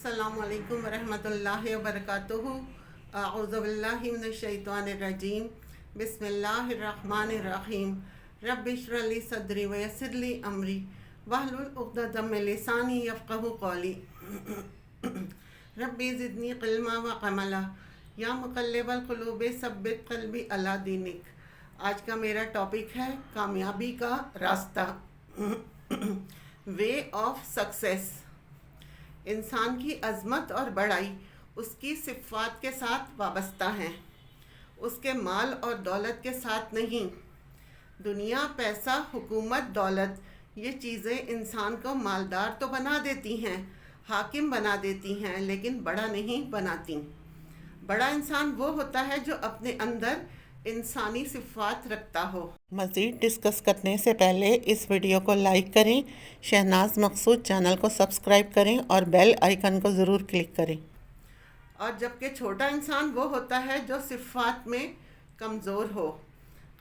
अस्सलामु अलैकुम वरहमतुल्लाहि वबरकातुहू। अऊज़ु बिल्लाहि मिनश शैतानिर रजीम। बिस्मिल्लाहिर रहमानिर रहीम। रब्बि इश्रह ली सदरी व यस्सिर ली अमरी वहलुल उक़दतम मिन लिसानी यफ़क़हू क़ौली। रब्बि ज़िदनी इल्मा व अमला या मुक़ल्लिबल क़ुलूब सब्बित क़ल्बी अला दीनिक। आज का मेरा टॉपिक है कामयाबी का रास्ता, वे ऑफ सक्सेस। इंसान की अज़मत और बड़ाई उसकी सिफ़ात के साथ वाबस्ता हैं, उसके माल और दौलत के साथ नहीं। दुनिया, पैसा, हुकूमत, दौलत, ये चीज़ें इंसान को मालदार तो बना देती हैं, हाकिम बना देती हैं, लेकिन बड़ा नहीं बनाती। बड़ा इंसान वो होता है जो अपने अंदर इंसानी सिफ़ात रखता हो। मज़ीद डिस्कस करने से पहले इस वीडियो को लाइक करें, शहनाज मकसूद चैनल को सब्सक्राइब करें और बेल आइकन को ज़रूर क्लिक करें। और जबकि छोटा इंसान वो होता है जो सिफ़ात में कमज़ोर हो।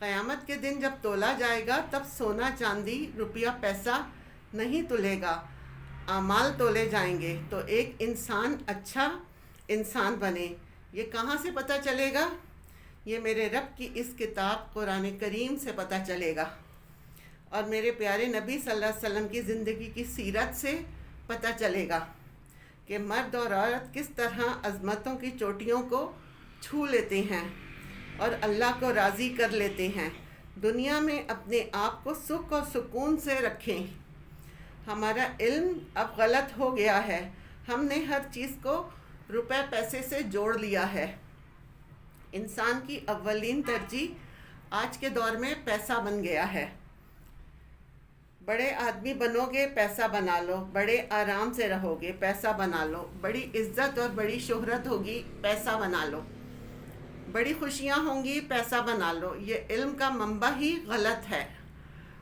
क़यामत के दिन जब तोला जाएगा तब सोना चांदी रुपया पैसा नहीं तुलेगा, आमाल तोले जाएंगे। तो एक इंसान अच्छा इंसान बने, ये कहाँ से पता चलेगा? ये मेरे रब की इस किताब कुरान करीम से पता चलेगा और मेरे प्यारे नबी सल्लल्लाहु अलैहि वसल्लम की ज़िंदगी की सीरत से पता चलेगा कि मर्द और औरत किस तरह अज़मतों की चोटियों को छू लेते हैं और अल्लाह को राज़ी कर लेते हैं। दुनिया में अपने आप को सुख और सुकून से रखें। हमारा इल्म अब गलत हो गया है, हमने हर चीज़ को रुपए पैसे से जोड़ लिया है। इंसान की अव्वलीन तरजीह आज के दौर में पैसा बन गया है। बड़े आदमी बनोगे, पैसा बना लो। बड़े आराम से रहोगे, पैसा बना लो। बड़ी इज्जत और बड़ी शोहरत होगी, पैसा बना लो। बड़ी खुशियाँ होंगी, पैसा बना लो। ये इल्म का मंबा ही गलत है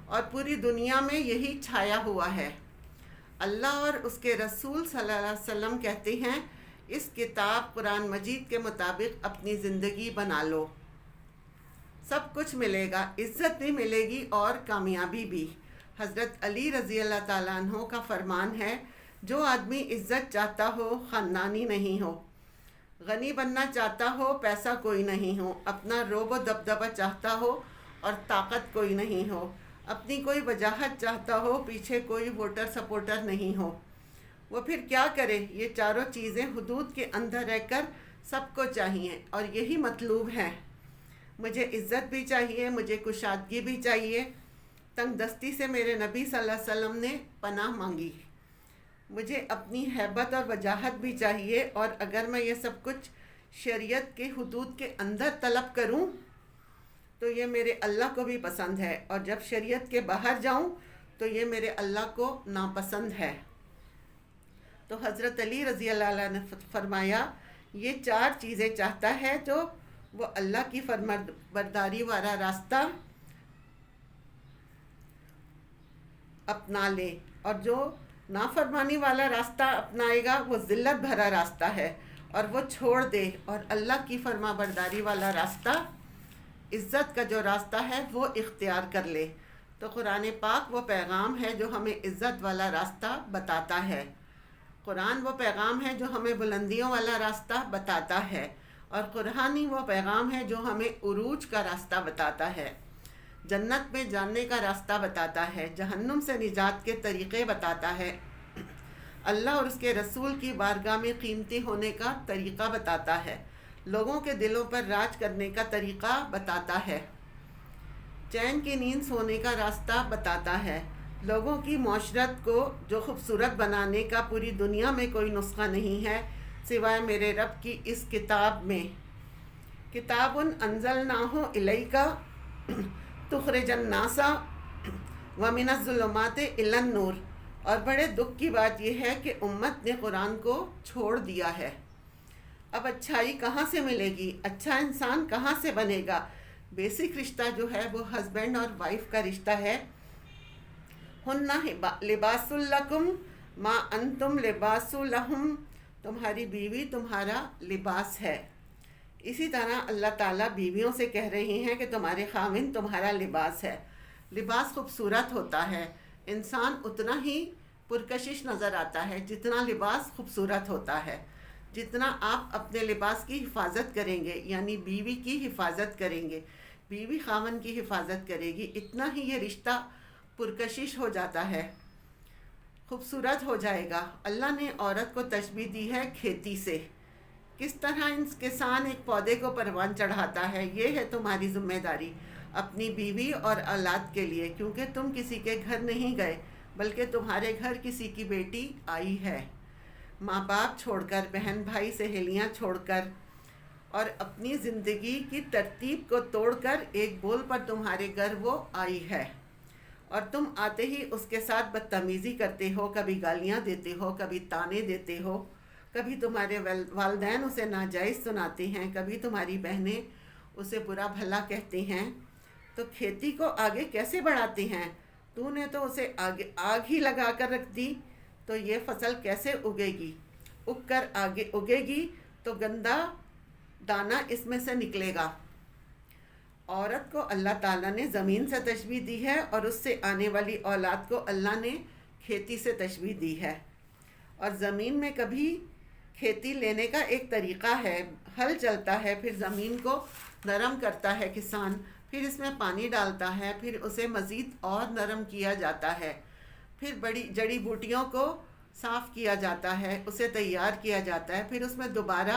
और पूरी दुनिया में यही छाया हुआ है। अल्लाह और उसके रसूल सल्लल्लाहु अलैहि वसल्लम कहते हैं, इस किताब कुरान मजीद के मुताबिक अपनी ज़िंदगी बना लो, सब कुछ मिलेगा, इज़्ज़त भी मिलेगी और कामयाबी भी। हज़रत अली रज़ी अल्लाह ताला अन्हो का फरमान है, जो आदमी इज़्ज़त चाहता हो, ख़ानदानी नहीं हो, गनी बनना चाहता हो, पैसा कोई नहीं हो, अपना रोब व दबदबा चाहता हो और ताकत कोई नहीं हो, अपनी कोई वजाहत चाहता हो, पीछे कोई वोटर सपोर्टर नहीं हो, वो फिर क्या करे? ये चारों चीज़ें हुदूद के अंदर रहकर सबको चाहिए और यही मतलूब है। मुझे इज़्ज़त भी चाहिए, मुझे कुशादगी भी चाहिए। तंगदस्ती से मेरे नबी सल्लल्लाहु अलैहि वसल्लम ने पनाह मांगी। मुझे अपनी हैबत और वजाहत भी चाहिए और अगर मैं ये सब कुछ शरीयत के हुदूद के अंदर तलब करूं तो ये मेरे अल्लाह को भी पसंद है, और जब शरीयत के बाहर जाऊं तो ये मेरे अल्लाह को नापसंद है। तो हज़रत अली रज़ी अल्लाह अन्हु ने फरमाया, ये चार चीज़ें चाहता है जो वो अल्लाह की फरमाबरदारी वाला रास्ता अपना ले, और जो नाफरमानी वाला रास्ता अपनाएगा वो ज़िल्लत भरा रास्ता है और वो छोड़ दे, और अल्लाह की फरमाबरदारी वाला रास्ता, इज़्ज़त का जो रास्ता है वो इख्तियार कर ले। तो कुरान पाक वो पैगाम है जो हमें इज़्ज़त वाला रास्ता बताता है। कुरान वो पैगाम है जो हमें बुलंदियों वाला रास्ता बताता है, और कुरान ही वो पैगाम है जो हमें उरूज का रास्ता बताता है, जन्नत में जाने का रास्ता बताता है, जहन्नुम से निजात के तरीक़े बताता है, अल्लाह और उसके रसूल की बारगाह में कीमती होने का तरीक़ा बताता है, लोगों के दिलों पर राज करने का तरीक़ा बताता है, चैन की नींद सोने का रास्ता बताता है, लोगों की मौशरत को जो खूबसूरत बनाने का पूरी दुनिया में कोई नुस्खा नहीं है सिवाय मेरे रब की इस किताब में। किताबुन अंज़लनाहु इलैका तुख़रिजन नासा व मिनज़्ज़ुलुमाति इलन नूर। और बड़े दुख की बात यह है कि उम्मत ने कुरान को छोड़ दिया है। अब अच्छाई कहाँ से मिलेगी? अच्छा इंसान कहाँ से बनेगा? बेसिक रिश्ता जो है वो हस्बैंड और वाइफ का रिश्ता है। हुन्ना लिबासुल लकुम मा अंतुम लिबासुल लहुम, तुम्हारी बीवी तुम्हारा लिबास है। इसी तरह अल्लाह ताला बीवियों से कह रही हैं कि तुम्हारे खामिन तुम्हारा लिबास है। लिबास खूबसूरत होता है, इंसान उतना ही पुरकशिश नज़र आता है। जितना लिबास खूबसूरत होता है, जितना आप अपने लिबास की हिफाजत करेंगे, यानी बीवी की हिफाजत करेंगे, बीवी खामन की हिफाजत करेगी, इतना ही ये रिश्ता पुरकशिश हो जाता है, खूबसूरत हो जाएगा। अल्लाह ने औरत को तशबीह दी है खेती से। किस तरह किसान एक पौधे को परवान चढ़ाता है, ये है तुम्हारी ज़िम्मेदारी अपनी बीवी और औलाद के लिए, क्योंकि तुम किसी के घर नहीं गए, बल्कि तुम्हारे घर किसी की बेटी आई है। माँ बाप छोड़कर, बहन भाई सहेलियाँ छोड़कर और अपनी ज़िंदगी की तरतीब को तोड़कर एक बोल पर तुम्हारे घर वो आई है, और तुम आते ही उसके साथ बदतमीज़ी करते हो, कभी गालियाँ देते हो, कभी ताने देते हो, कभी तुम्हारे वालिदैन उसे नाजायज़ सुनाते हैं, कभी तुम्हारी बहनें उसे बुरा भला कहते हैं। तो खेती को आगे कैसे बढ़ाते हैं? तूने तो उसे आगे आग ही लगा कर रख दी, तो ये फसल कैसे उगेगी? उग कर आगे उगेगी तो गंदा दाना इसमें से निकलेगा। औरत को अल्लाह ताला ने ज़मीन से तशबीह दी है, और उससे आने वाली औलाद को अल्लाह ने खेती से तशबीह दी है। और ज़मीन में कभी खेती लेने का एक तरीक़ा है, हल चलता है, फिर ज़मीन को नरम करता है किसान, फिर इसमें पानी डालता है, फिर उसे मज़ीद और नरम किया जाता है, फिर बड़ी जड़ी बूटियों को साफ़ किया जाता है, उसे तैयार किया जाता है, फिर उसमें दोबारा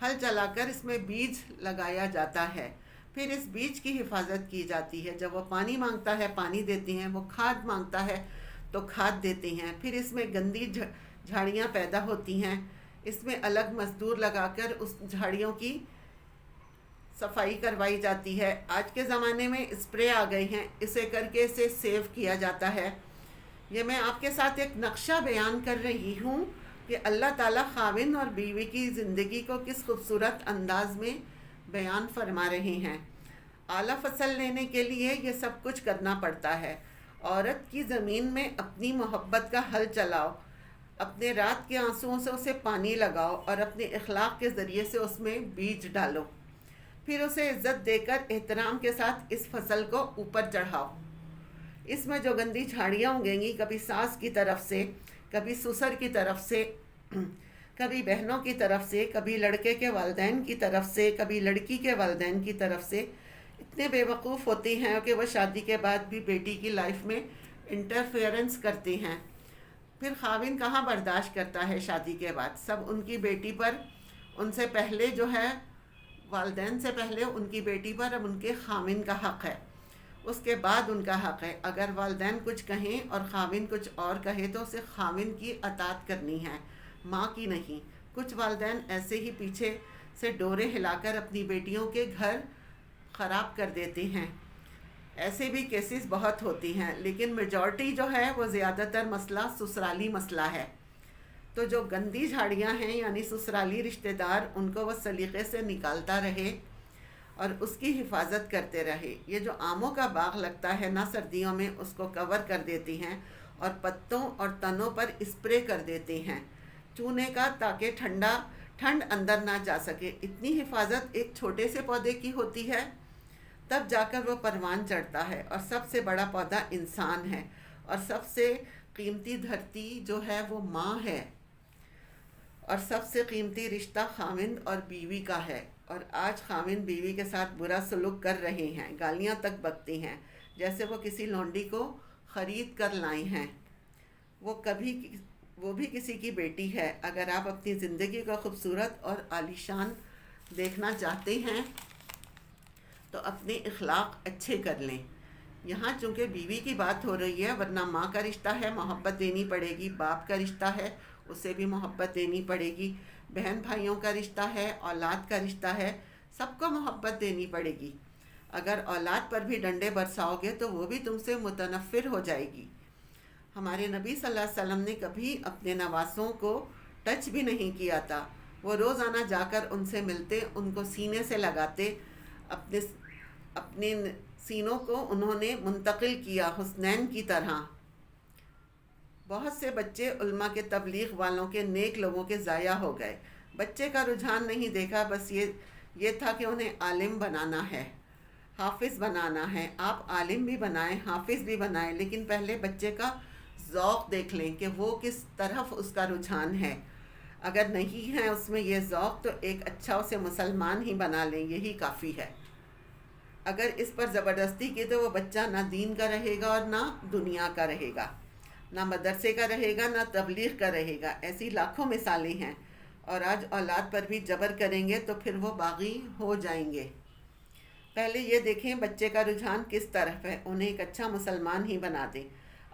हल चलाकर इसमें बीज लगाया जाता है, फिर इस बीज की हिफाजत की जाती है। जब वो पानी मांगता है पानी देते हैं, वो खाद मांगता है तो खाद देते हैं, फिर इसमें गंदी झाड़ियाँ पैदा होती हैं, इसमें अलग मजदूर लगाकर उस झाड़ियों की सफाई करवाई जाती है। आज के ज़माने में स्प्रे आ गए हैं, इसे करके इसे सेव किया जाता है। ये मैं आपके साथ एक नक्शा बयान कर रही हूँ कि अल्लाह ताला खाविन और बीवी की ज़िंदगी को किस खूबसूरत अंदाज में बयान फरमा रहे हैं। आला फसल लेने के लिए ये सब कुछ करना पड़ता है। औरत की ज़मीन में अपनी मोहब्बत का हल चलाओ, अपने रात के आंसुओं से उसे पानी लगाओ, और अपने इखलाक के ज़रिए से उसमें बीज डालो, फिर उसे इज़्ज़त देकर एहतराम के साथ इस फसल को ऊपर चढ़ाओ। इसमें जो गंदी झाड़ियाँ उगेंगी, कभी सास की तरफ से, कभी ससुर की तरफ से, कभी बहनों की तरफ से, कभी लड़के के वालिदैन की तरफ से, कभी लड़की के वालिदैन की तरफ से, इतने बेवकूफ़ होते हैं कि वह शादी के बाद भी बेटी की लाइफ में इंटरफेरेंस करते हैं। फिर खाविन कहाँ बर्दाश्त करता है शादी के बाद? सब उनकी बेटी पर, उनसे पहले जो है वालिदैन से पहले उनकी बेटी पर अब उनके खाविन का हक़ है, उसके बाद उनका हक़ है। अगर वालिदैन कुछ कहें और खाविन कुछ और कहे तो उसे खाविन की अतात करनी है, माँ की नहीं। कुछ वालिदैन ऐसे ही पीछे से डोरे हिलाकर अपनी बेटियों के घर ख़राब कर देते हैं। ऐसे भी केसेस बहुत होती हैं, लेकिन मेजॉरिटी जो है वो ज़्यादातर मसला ससुराली मसला है। तो जो गंदी झाड़ियाँ हैं यानी ससुराली रिश्तेदार, उनको वह सलीक़े से निकालता रहे और उसकी हिफाजत करते रहे। ये जो आमों का बाग लगता है ना सर्दियों में, उसको कवर कर देती हैं और पत्तों और तनों पर स्प्रे कर देते हैं चूने का, ताकि ठंड अंदर ना जा सके। इतनी हिफाजत एक छोटे से पौधे की होती है, तब जाकर वो परवान चढ़ता है। और सबसे बड़ा पौधा इंसान है, और सबसे कीमती धरती जो है वो माँ है, और सबसे कीमती रिश्ता खाविन और बीवी का है। और आज खाविन बीवी के साथ बुरा सलूक कर रहे हैं, गालियाँ तक बकती हैं, जैसे वो किसी लौंडी को ख़रीद कर लाई हैं। वो भी किसी की बेटी है। अगर आप अपनी ज़िंदगी का खूबसूरत और आलीशान देखना चाहते हैं तो अपने इखलाक अच्छे कर लें। यहाँ चूँकि बीवी की बात हो रही है, वरना माँ का रिश्ता है, मोहब्बत देनी पड़ेगी। बाप का रिश्ता है, उसे भी मोहब्बत देनी पड़ेगी। बहन भाइयों का रिश्ता है, औलाद का रिश्ता है, सबको मोहब्बत देनी पड़ेगी। अगर औलाद पर भी डंडे बरसाओगे तो वो भी तुमसे मुतनफ़िर हो जाएगी। हमारे नबी सल्लल्लाहु अलैहि वसल्लम ने कभी अपने नवासों को टच भी नहीं किया था। वो रोज़ाना जाकर उनसे मिलते, उनको सीने से लगाते, अपने सीनों को उन्होंने मुंतकिल किया हुस्नैन की तरह। बहुत से बच्चे उल्मा के तबलीग वालों के, नेक लोगों के ज़ाया हो गए। बच्चे का रुझान नहीं देखा, बस ये था कि उन्हें आलिम बनाना है, हाफिज़ बनाना है। आप आलिम भी बनाएं, हाफिज़ भी बनाएं, लेकिन पहले बच्चे का ذوق دیکھ لیں کہ وہ کس طرف اس کا رجحان ہے. اگر نہیں ہے اس میں یہ ذوق تو ایک اچھا اسے مسلمان ہی بنا لیں، یہی کافی ہے. اگر اس پر زبردستی کی تو وہ بچہ نہ دین کا رہے گا اور نہ دنیا کا رہے گا، نہ مدرسے کا رہے گا، نہ تبلیغ کا رہے گا. ایسی لاکھوں مثالیں ہیں. اور آج اولاد پر بھی جبر کریں گے تو پھر وہ باغی ہو جائیں گے. پہلے یہ دیکھیں بچے کا رجحان کس طرف ہے، انہیں ایک اچھا مسلمان ہی بنا دیں.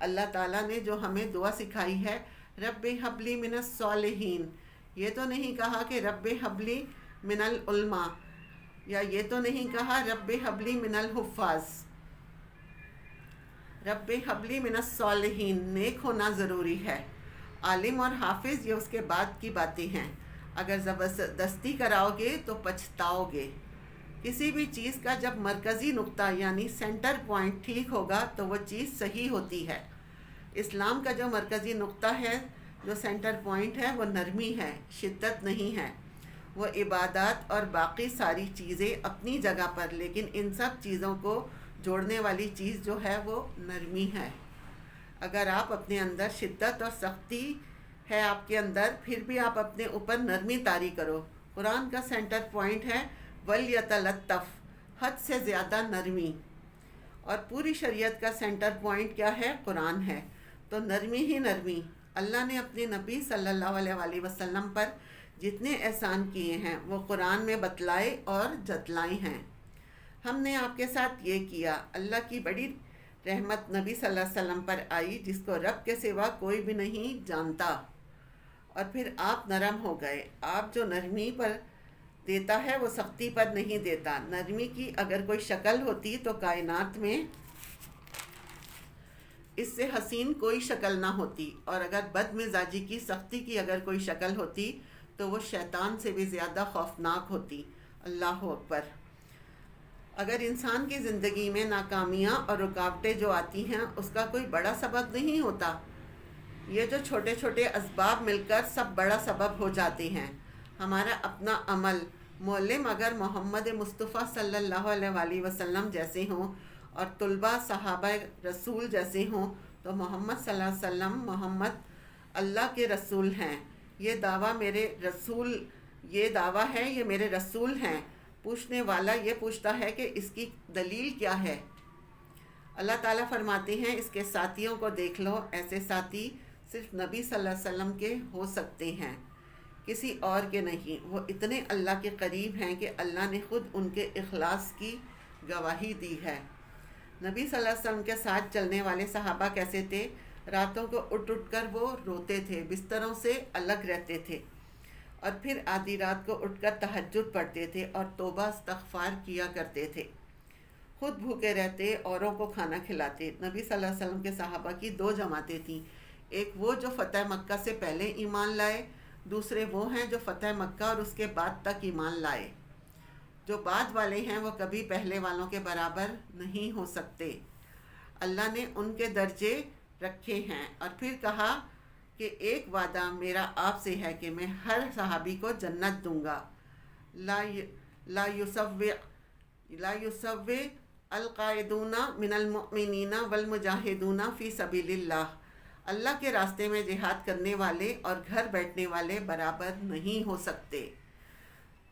اللہ تعالیٰ نے جو ہمیں دعا سکھائی ہے، رب حبلی من الصالحین، یہ تو نہیں کہا کہ رب حبلی من العلماء، یا یہ تو نہیں کہا رب حبلی من الحفاظ. رب حبلی من الصالحین، نیک ہونا ضروری ہے. عالم اور حافظ یہ اس کے بعد کی باتیں ہیں. اگر زبردستی کراؤ گے تو پچھتاؤ گے. کسی بھی چیز کا جب مرکزی نقطہ یعنی سینٹر پوائنٹ ٹھیک ہوگا تو وہ چیز صحیح ہوتی ہے. اسلام کا جو مرکزی نقطہ ہے، جو سینٹر پوائنٹ ہے، وہ نرمی ہے، شدت نہیں ہے. وہ عبادات اور باقی ساری چیزیں اپنی جگہ پر، لیکن ان سب چیزوں کو جوڑنے والی چیز جو ہے وہ نرمی ہے. اگر آپ اپنے اندر شدت اور سختی ہے آپ کے اندر، پھر بھی آپ اپنے اوپر نرمی طاری کرو. قرآن کا سینٹر پوائنٹ ہے وَلْيَتَلَطَّفْ، حد سے زیادہ نرمی. اور پوری شریعت کا سینٹر پوائنٹ کیا ہے؟ قرآن ہے. تو نرمی ہی نرمی. اللہ نے اپنے نبی صلی اللہ علیہ وآلہ وسلم پر جتنے احسان کیے ہیں وہ قرآن میں بتلائے اور جتلائے ہیں. ہم نے آپ کے ساتھ یہ کیا. اللہ کی بڑی رحمت نبی صلی اللہ علیہ وسلم پر آئی جس کو رب کے سوا کوئی بھی نہیں جانتا. اور پھر آپ نرم ہو گئے. آپ جو نرمی پر دیتا ہے وہ سختی پر نہیں دیتا. نرمی کی اگر کوئی شکل ہوتی تو کائنات میں اس سے حسین کوئی شکل نہ ہوتی. اور اگر بد مزاجی کی، سختی کی اگر کوئی شکل ہوتی تو وہ شیطان سے بھی زیادہ خوفناک ہوتی. اللہ اکبر. اگر انسان کی زندگی میں ناکامیاں اور رکاوٹیں جو آتی ہیں اس کا کوئی بڑا سبب نہیں ہوتا. یہ جو چھوٹے چھوٹے اسباب مل کر سب بڑا سبب ہو جاتے ہیں. ہمارا اپنا عمل. معلم اگر محمد مصطفیٰ صلی اللہ علیہ وآلہ وسلم جیسے ہوں اور طلباء صحابہ رسول جیسے ہوں تو محمد صلی اللہ علیہ وسلم محمد اللہ کے رسول ہیں. یہ دعویٰ میرے رسول، یہ دعویٰ ہے یہ میرے رسول ہیں. پوچھنے والا یہ پوچھتا ہے کہ اس کی دلیل کیا ہے. اللہ تعالیٰ فرماتے ہیں اس کے ساتھیوں کو دیکھ لو، ایسے ساتھی صرف نبی صلی اللہ علیہ وسلم کے ہو سکتے ہیں، کسی اور کے نہیں. وہ اتنے اللہ کے قریب ہیں کہ اللہ نے خود ان کے اخلاص کی گواہی دی ہے. نبی صلی اللہ علیہ وسلم کے ساتھ چلنے والے صحابہ کیسے تھے؟ راتوں کو اٹھ کر وہ روتے تھے، بستروں سے الگ رہتے تھے، اور پھر آدھی رات کو اٹھ کر تہجد پڑھتے تھے اور توبہ استغفار کیا کرتے تھے. خود بھوکے رہتے، اوروں کو کھانا کھلاتے. نبی صلی اللہ علیہ وسلم کے صحابہ کی دو جماعتیں تھیں. ایک وہ جو فتح مکہ سے پہلے ایمان لائے، دوسرے وہ ہیں جو فتح مکہ اور اس کے بعد تک ایمان لائے. جو بعد والے ہیں وہ کبھی پہلے والوں کے برابر نہیں ہو سکتے. اللہ نے ان کے درجے رکھے ہیں. اور پھر کہا کہ ایک وعدہ میرا آپ سے ہے کہ میں ہر صحابی کو جنت دوں گا. لا یسوّ القاعدون من المؤمنین والمجاہدون فی سبیل اللہ. اللہ کے راستے میں جہاد کرنے والے اور گھر بیٹھنے والے برابر نہیں ہو سکتے.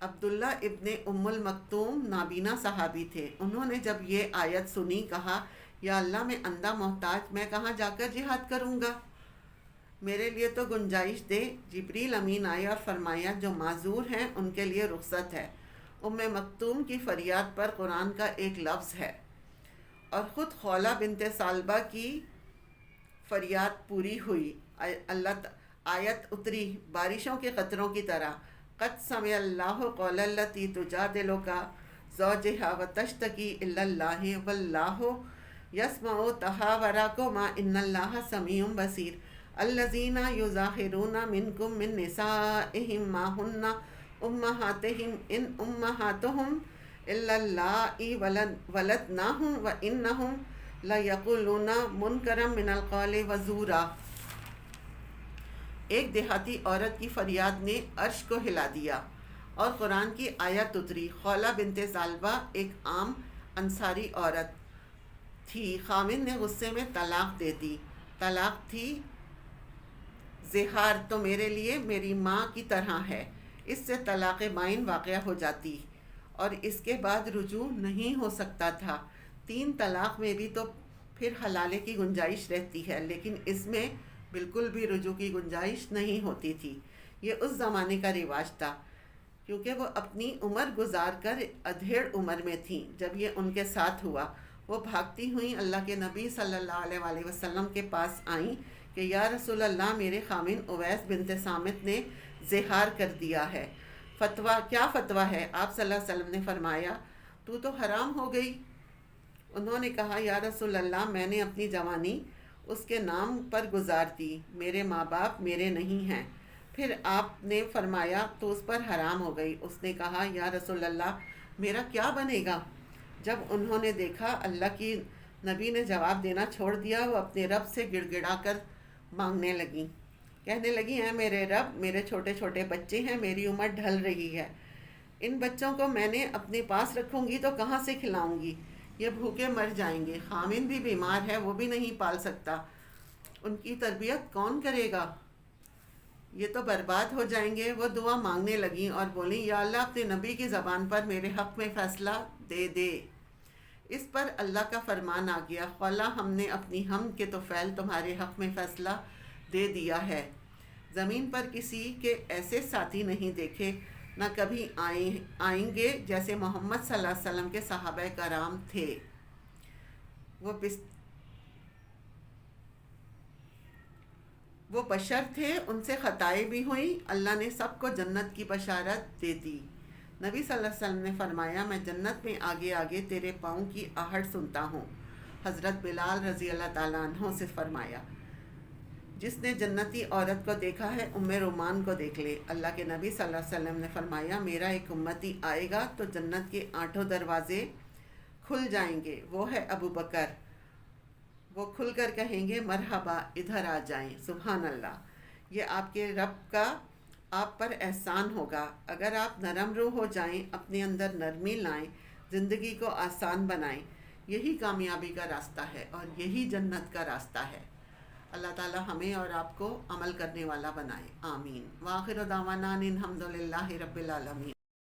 عبداللہ ابن ام المکتوم نابینا صحابی تھے. انہوں نے جب یہ آیت سنی کہا یا اللہ میں اندھا محتاج، میں کہاں جا کر جہاد کروں گا، میرے لیے تو گنجائش دے. جبریل امین آئے اور فرمایا جو معذور ہیں ان کے لیے رخصت ہے. ام مکتوم کی فریاد پر قرآن کا ایک لفظ ہے. اور خود خولہ بنت ثعلبہ کی فریاد پوری ہوئی. آیت اتری بارشوں کے قطروں کی طرح. قد سمع اللہ قول التی تجادلک زوجہا وتشتکی الی اللہ واللہ یسمع تحاورکما ان اللہ سمیع بصیر. الذین یظاہرون منکم من نسائہم ما ہن امہاتہم ان امہاتہم الا اللائی ولدناہم وانہم لیقولون منکرا من القول وزورا. ایک دیہاتی عورت کی فریاد نے عرش کو ہلا دیا اور قرآن کی آیت اتری. خولہ بنت ثعلبہ ایک عام انصاری عورت تھی. خاوند نے غصے میں طلاق دے دی. طلاق تھی زہار تو میرے لیے میری ماں کی طرح ہے، اس سے طلاق بائن واقع ہو جاتی اور اس کے بعد رجوع نہیں ہو سکتا تھا۔ 3 طلاق میں بھی تو پھر حلالے کی گنجائش رہتی ہے، لیکن اس میں بالکل بھی رجوع کی گنجائش نہیں ہوتی تھی۔ یہ اس زمانے کا رواج تھا، کیونکہ وہ اپنی عمر گزار کر ادھیڑ عمر میں تھیں جب یہ ان کے ساتھ ہوا۔ وہ بھاگتی ہوئیں اللہ کے نبی صلی اللہ علیہ وآلہ وسلم کے پاس آئیں کہ یا رسول اللہ، میرے خامن اویس بنت صامت نے زہار کر دیا ہے، کیا فتویٰ ہے؟ آپ صلی اللہ علیہ وسلم نے فرمایا تو حرام ہو گئی۔ انہوں نے کہا یا رسول اللہ، میں نے اپنی جوانی اس کے نام پر گزار دی، میرے ماں باپ میرے نہیں ہیں۔ پھر آپ نے فرمایا تو اس پر حرام ہو گئی۔ اس نے کہا یا رسول اللہ، میرا کیا بنے گا؟ جب انہوں نے دیکھا اللہ کی نبی نے جواب دینا چھوڑ دیا، وہ اپنے رب سے گڑ گڑا کر مانگنے لگیں، کہنے لگی اے میرے رب، میرے چھوٹے چھوٹے بچے ہیں، میری عمر ڈھل رہی ہے، ان بچوں کو میں نے اپنے پاس رکھوں گی تو کہاں سے کھلاؤں گی؟ یہ بھوکے مر جائیں گے، خامن بھی بیمار ہے، وہ بھی نہیں پال سکتا، ان کی تربیت کون کرے گا؟ یہ تو برباد ہو جائیں گے۔ وہ دعا مانگنے لگیں اور بولیں یا اللہ، اپنے نبی کی زبان پر میرے حق میں فیصلہ دے دے۔ اس پر اللہ کا فرمان آ گیا، خلا ہم نے اپنی حمد کے طفیل تمہارے حق میں فیصلہ دے دیا ہے۔ زمین پر کسی کے ایسے ساتھی نہیں دیکھے، نہ کبھی آئیں گے جیسے محمد صلی اللہ علیہ وسلم کے صحابہ کرام تھے۔ وہ بشر تھے، ان سے خطائیں بھی ہوئیں، اللہ نے سب کو جنت کی بشارت دے دی۔ نبی صلی اللہ علیہ وسلم نے فرمایا میں جنت میں آگے آگے تیرے پاؤں کی آہٹ سنتا ہوں۔ حضرت بلال رضی اللہ تعالیٰ عنہ سے فرمایا جس نے جنتی عورت کو دیکھا ہے ام رومان کو دیکھ لے۔ اللہ کے نبی صلی اللہ علیہ وسلم نے فرمایا میرا ایک امتی آئے گا تو جنت کے 8 دروازے کھل جائیں گے، وہ ہے ابو بکر، وہ کھل کر کہیں گے مرحبا، ادھر آ جائیں۔ سبحان اللہ، یہ آپ کے رب کا آپ پر احسان ہوگا اگر آپ نرم روح ہو جائیں، اپنے اندر نرمی لائیں، زندگی کو آسان بنائیں۔ یہی کامیابی کا راستہ ہے اور یہی جنت کا راستہ ہے۔ اللہ تعالی ہمیں اور آپ کو عمل کرنے والا بنائے، آمین۔ وآخر دعوانا ان الحمد للہ رب العالمین۔